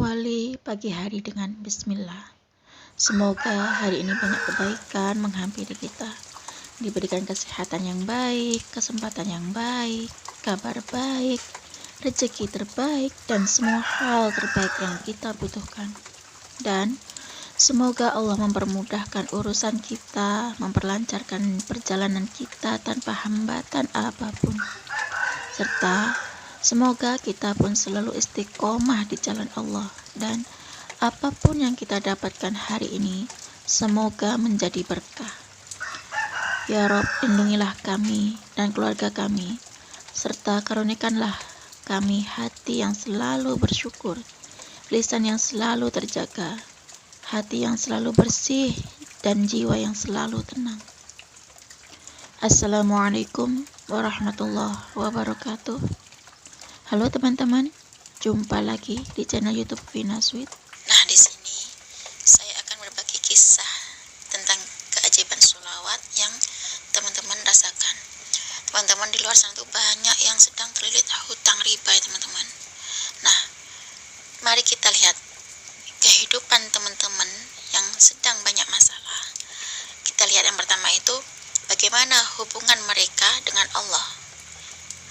Awali pagi hari dengan bismillah. Semoga hari ini banyak kebaikan menghampiri kita. Diberikan kesehatan yang baik, kesempatan yang baik, kabar baik, rezeki terbaik, dan semua hal terbaik yang kita butuhkan. Dan semoga Allah mempermudahkan urusan kita, memperlancarkan perjalanan kita tanpa hambatan apapun. Serta semoga kita pun selalu istiqomah di jalan Allah, dan apapun yang kita dapatkan hari ini semoga menjadi berkah. Ya Rob, lindungilah kami dan keluarga kami, serta karunikanlah kami hati yang selalu bersyukur, lisan yang selalu terjaga, hati yang selalu bersih, dan jiwa yang selalu tenang. Assalamualaikum warahmatullahi wabarakatuh. Halo teman-teman, jumpa lagi di channel YouTube Vina Sweet. Nah, di sini saya akan berbagi kisah tentang keajaiban sholawat yang teman-teman rasakan. Teman-teman di luar sana tuh banyak yang sedang terlilit hutang riba ya teman-teman. Nah, mari kita lihat kehidupan teman-teman yang sedang banyak masalah. Kita lihat yang pertama itu bagaimana hubungan mereka dengan Allah.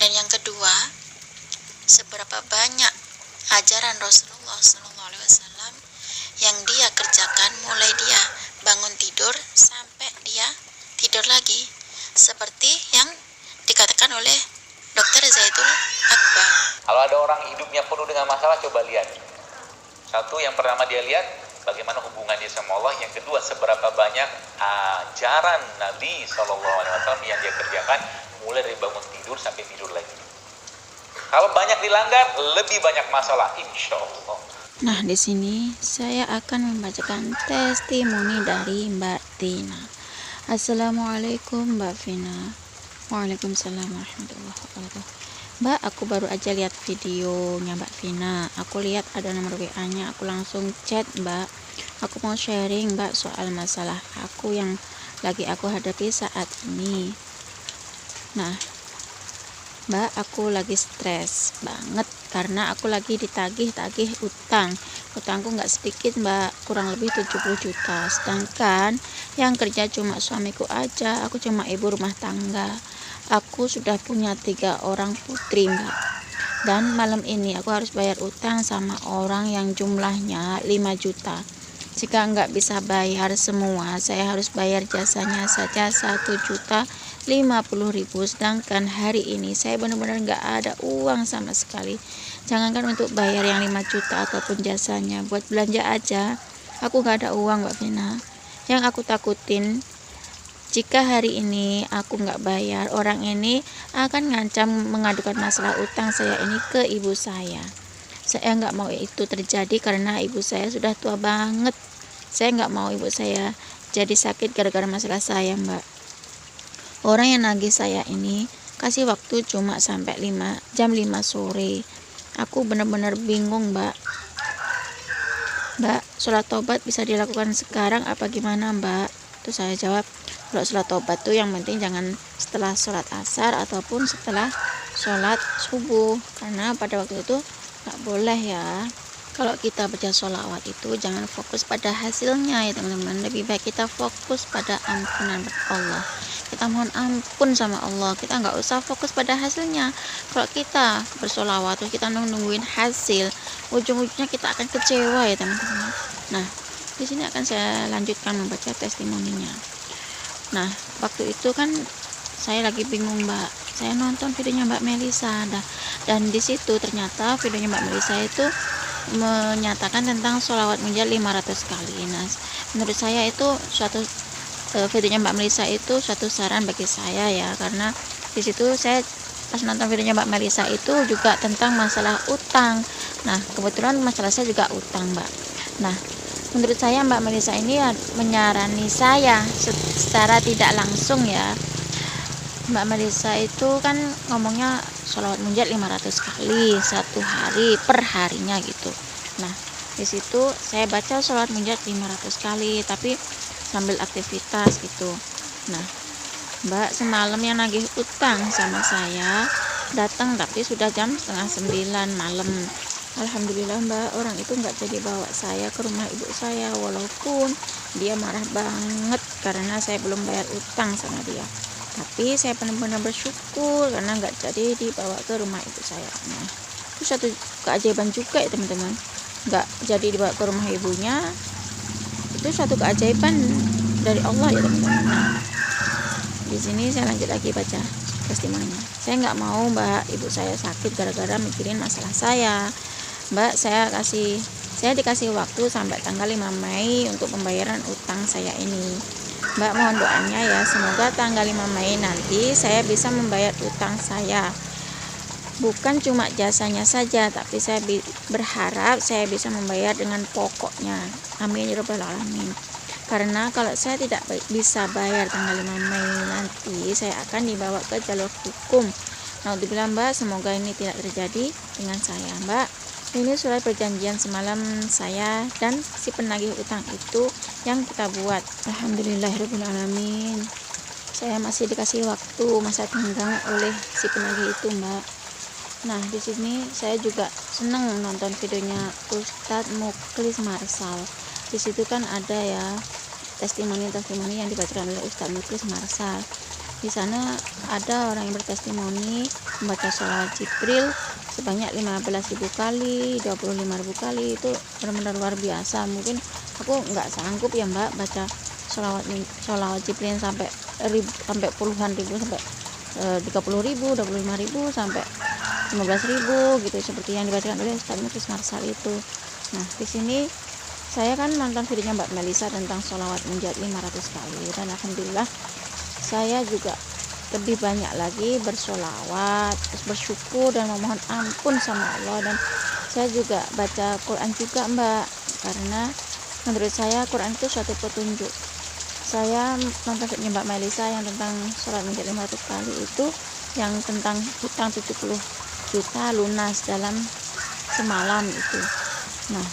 Dan yang kedua, seberapa banyak ajaran Rasulullah SAW yang dia kerjakan mulai dia bangun tidur sampai dia tidur lagi, seperti yang dikatakan oleh Dr. Zaidul Akbar. Kalau ada orang hidupnya penuh dengan masalah, coba lihat. Satu, yang pertama dia lihat bagaimana hubungannya sama Allah. Yang kedua, seberapa banyak ajaran Nabi SAW yang dia kerjakan mulai dari bangun tidur sampai tidur lagi. Kalau banyak dilanggar, lebih banyak masalah, insya Allah. Nah, di sini saya akan membacakan testimoni dari Mbak Tina. Assalamualaikum Mbak Vina. Waalaikumsalam warahmatullahi wabarakatuh. Mbak, aku baru aja lihat videonya Mbak Vina. Aku lihat ada nomor WA-nya, aku langsung chat Mbak. Aku mau sharing Mbak soal masalah aku yang lagi aku hadapi saat ini. Nah, Mbak, aku lagi stres banget karena aku lagi ditagih-tagih utang. Utangku nggak sedikit Mbak, kurang lebih 70 juta. Sedangkan yang kerja cuma suamiku aja, aku cuma ibu rumah tangga. Aku sudah punya 3 orang putri Mbak. Dan malam ini aku harus bayar utang sama orang yang jumlahnya 5 juta. Jika nggak bisa bayar semua, saya harus bayar jasanya saja 1.050.000. Sedangkan hari ini saya benar-benar nggak ada uang sama sekali. Jangankan untuk bayar yang 5 juta ataupun jasanya, buat belanja aja aku nggak ada uang Mbak Vina. Yang aku takutin, jika hari ini aku nggak bayar, orang ini akan ngancam mengadukan masalah utang saya ini ke ibu saya. Saya nggak mau itu terjadi karena ibu saya sudah tua banget. Saya nggak mau ibu saya jadi sakit gara-gara masalah saya Mbak. Orang yang nagih saya ini kasih waktu cuma sampai jam 5 sore. Aku benar-benar bingung Mbak. Mbak, sholat tobat bisa dilakukan sekarang apa gimana Mbak? Terus saya jawab, kalau sholat tobat tuh yang penting jangan setelah sholat asar ataupun setelah sholat subuh. Karena pada waktu itu nggak boleh ya. Kalau kita baca sholawat itu jangan fokus pada hasilnya ya teman-teman. Lebih baik kita fokus pada ampunan Allah. Kita mohon ampun sama Allah. Kita nggak usah fokus pada hasilnya. Kalau kita bersolawat terus kita nungguin hasil, ujung-ujungnya kita akan kecewa ya teman-teman. Nah, di sini akan saya lanjutkan membaca testimoninya. Nah, waktu itu kan saya lagi bingung Mbak. Saya nonton videonya Mbak Melisa dan di situ ternyata videonya Mbak Melisa itu menyatakan tentang sholawat munajat 500 kali. Nah, menurut saya itu suatu videonya Mbak Melisa itu suatu saran bagi saya ya, karena di situ saya pas nonton videonya Mbak Melisa itu juga tentang masalah utang. Nah, kebetulan masalah saya juga utang Mbak. Nah, menurut saya Mbak Melisa ini menyarani saya secara tidak langsung ya. Mbak Melisa itu kan ngomongnya sholawat munajat 500 kali satu hari per harinya gitu. Nah, di situ saya baca sholawat munajat 500 kali tapi sambil aktivitas gitu. Nah, Mbak semalam yang nagih utang sama saya datang tapi sudah jam 8:30 malam. Alhamdulillah Mbak, orang itu nggak jadi bawa saya ke rumah ibu saya, walaupun dia marah banget karena saya belum bayar utang sama dia. Tapi saya benar-benar bersyukur karena nggak jadi dibawa ke rumah ibu saya. Nah, itu satu keajaiban juga ya teman-teman. Nggak jadi dibawa ke rumah ibunya, itu satu keajaiban dari Allah ya teman-teman. Nah, di sini saya lanjut lagi baca testimoninya. Saya nggak mau Mbak ibu saya sakit gara-gara mikirin masalah saya. Mbak, saya dikasih waktu sampai tanggal 5 Mei untuk pembayaran utang saya ini. Mbak, mohon doanya ya, semoga tanggal 5 Mei nanti saya bisa membayar utang saya. Bukan cuma jasanya saja, tapi saya berharap saya bisa membayar dengan pokoknya. Amin ya rabbal alamin. Karena kalau saya tidak bisa bayar tanggal 5 Mei nanti, saya akan dibawa ke jalur hukum. Nah, dibilang Mbak, semoga ini tidak terjadi dengan saya. Mbak, ini surat perjanjian semalam saya dan si penagih utang itu yang kita buat. Alhamdulillahirrahmanirrahim. Saya masih dikasih waktu masa tenggang oleh si penagih itu Mbak. Nah, di sini saya juga senang nonton videonya Ustadz Mukhlis Marsal. Di situ kan ada ya testimoni yang dibacakan oleh Ustadz Mukhlis Marsal. Di sana ada orang yang bertestimoni membaca sholawat Jibril sebanyak 15.000 kali, 25.000 kali. Itu benar-benar luar biasa. Mungkin aku nggak sanggup ya Mbak baca sholawat Jibril sampai puluhan ribu, sampai 30.000, 25.000 sampai 15.000 gitu, seperti yang dibacakan oleh Ustadz Mukhlis Marsal itu. Nah, di sini saya kan nonton videonya Mbak Melisa tentang sholawat munjat 500 kali, dan alhamdulillah saya juga lebih banyak lagi bersolawat, terus bersyukur dan memohon ampun sama Allah. Dan saya juga baca Quran juga Mbak, karena menurut saya Quran itu suatu petunjuk. Saya nonton videonya Mbak Melisa yang tentang sholat munjat 500 kali itu, yang tentang hutang 70 juta lunas dalam semalam itu. Nah,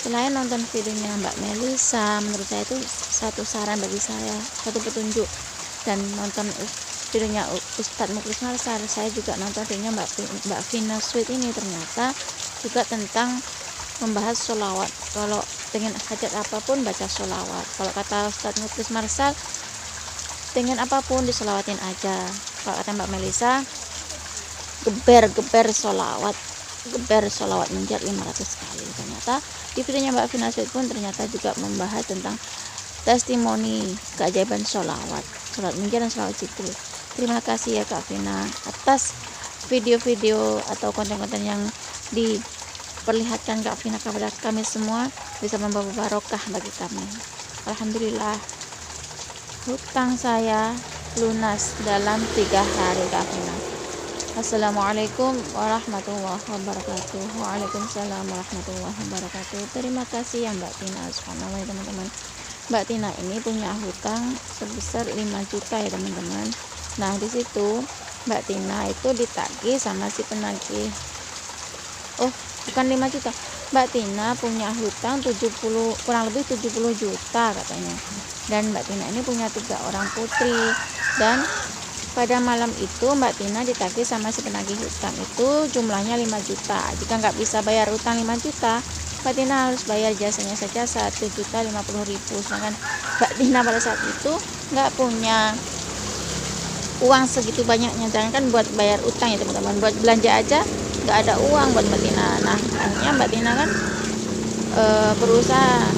selain nonton videonya Mbak Melisa, menurut saya itu satu saran bagi saya, satu petunjuk. Dan nonton videonya Ustadz Mukhlis Marsal, saya juga nonton videonya Mbak Vina Sweet ini, ternyata juga tentang membahas sholawat. Kalau dengan hajat apapun baca sholawat. Kalau kata Ustadz Mukhlis Marsal, dengan apapun disolawatin aja. Kalau kata Mbak Melisa, geber sholawat munjat 500 kali. Ternyata di videonya Mbak Vina Sweet pun ternyata juga membahas tentang testimoni keajaiban sholat munjat dan sholawat Jibril. Terima kasih ya Kak Vina atas video-video atau konten-konten yang diperlihatkan Kak Vina kepada kami semua, bisa membawa barokah bagi kami. Alhamdulillah, hutang saya lunas dalam 3 hari Kak Vina. Assalamualaikum warahmatullahi wabarakatuh. Waalaikumsalam warahmatullahi wabarakatuh. Terima kasih ya Mbak Tina. Subhanallah ya teman-teman, Mbak Tina ini punya hutang sebesar 5 juta ya teman-teman. Nah, di situ Mbak Tina itu ditagih sama si penagih. Oh, bukan 5 juta. Mbak Tina punya hutang kurang lebih 70 juta katanya. Dan Mbak Tina ini punya 3 orang putri. Dan pada malam itu Mbak Tina ditagih sama si penagih hutang itu jumlahnya 5 juta. Jika nggak bisa bayar utang 5 juta, Mbak Tina harus bayar jasanya saja 1.050.000. Sedangkan Mbak Tina pada saat itu nggak punya uang segitu banyaknya, jangankan buat bayar utang ya teman-teman, buat belanja aja nggak ada uang buat Mbak Tina. Nah, akhirnya Mbak Tina kan berusaha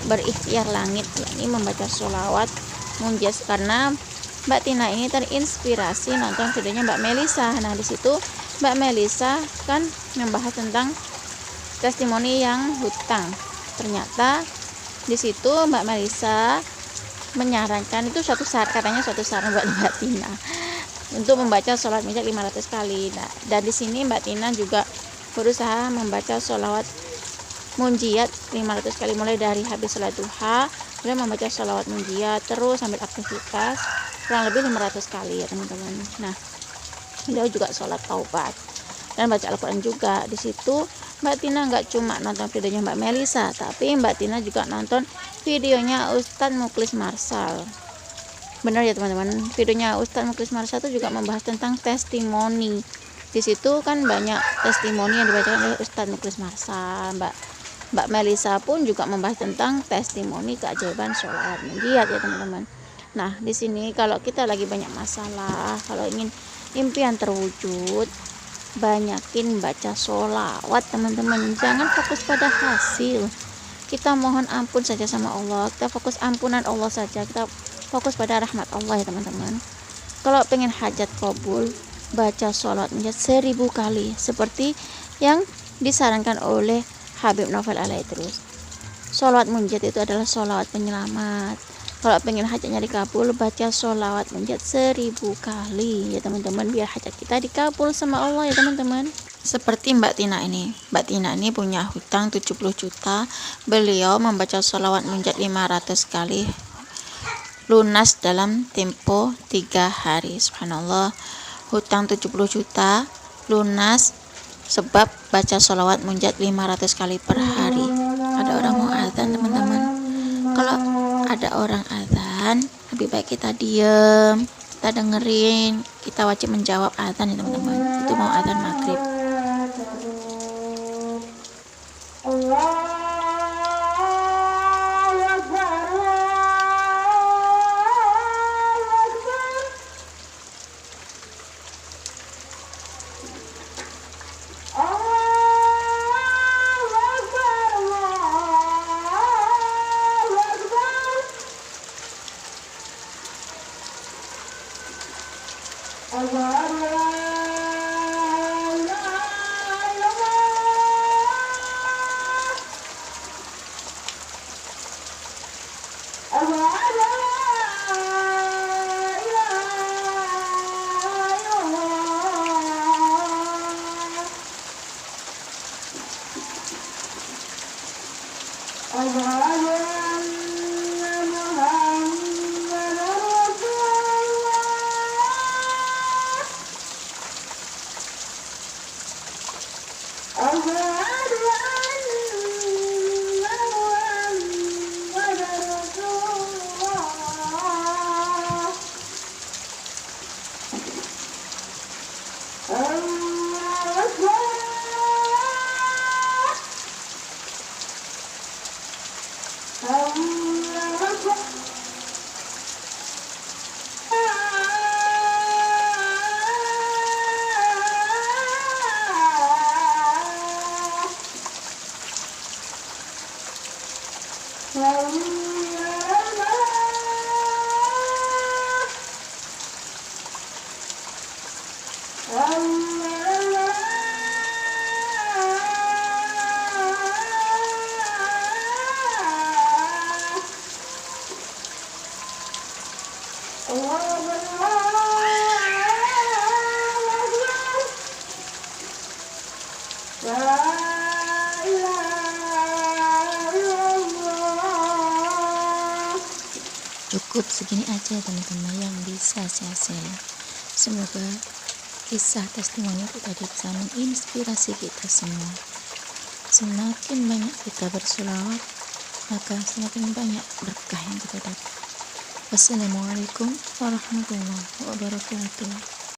berikhtiar langit, yakni membaca sholawat munjat, karena Mbak Tina ini terinspirasi nonton videonya Mbak Melisa. Nah, di situ Mbak Melisa kan membahas tentang testimoni yang hutang. Ternyata di situ Mbak Melisa menyarankan, itu katanya suatu saran buat Mbak Tina untuk membaca sholat munjat 500 kali. Nah, dan di sini Mbak Tina juga berusaha membaca sholawat munjiat 500 kali, mulai dari habis sholat duha, kemudian membaca sholawat munjiat terus sambil aktivitas kurang lebih 500 kali ya teman-teman. Nah, beliau juga sholat taubat dan baca Al-Quran juga. Di situ Mbak Tina nggak cuma nonton videonya Mbak Melisa, tapi Mbak Tina juga nonton videonya Ustadz Mukhlis Marsal. Benar ya teman-teman, videonya Ustadz Mukhlis Marsal itu juga membahas tentang testimoni Di situ kan banyak testimoni yang dibacakan oleh Ustadz Muklis Marsal. Mbak Melisa pun juga membahas tentang testimoni keajaiban sholawat munjiat ya teman-teman. Nah di sini kalau kita lagi banyak masalah, kalau ingin impian terwujud, banyakin baca sholawat teman-teman. Jangan fokus pada hasil. Kita mohon ampun saja sama Allah, kita fokus ampunan Allah saja, kita fokus pada rahmat Allah ya teman-teman. Kalau pengen hajat kabul, baca sholawat munjiat 1000 kali seperti yang disarankan oleh Habib Novel Alaidrus. Sholawat munjiat itu adalah sholawat penyelamat. Kalau pengen hajatnya dikabul, baca sholawat munjiat 1000 kali ya teman-teman, biar hajat kita dikabul sama Allah ya teman-teman. Seperti Mbak Tina ini punya hutang 70 juta. Beliau membaca sholawat munjiat 500 kali, lunas dalam tempo 3 hari. Subhanallah, hutang 70 juta lunas sebab baca sholawat munjiat 500 kali per hari. Ada orang mau azan teman-teman. Kalau ada orang azan, lebih baik kita diem, kita dengerin, kita wajib menjawab azan ya teman-teman. Itu mau azan maghrib. Cukup segini aja teman-teman yang bisa saya share. Semoga kisah testimoni itu tadi bisa menginspirasi kita semua. Semakin banyak kita berselawat, maka semakin banyak berkah yang kita dapat. Wassalamualaikum warahmatullahi wabarakatuh.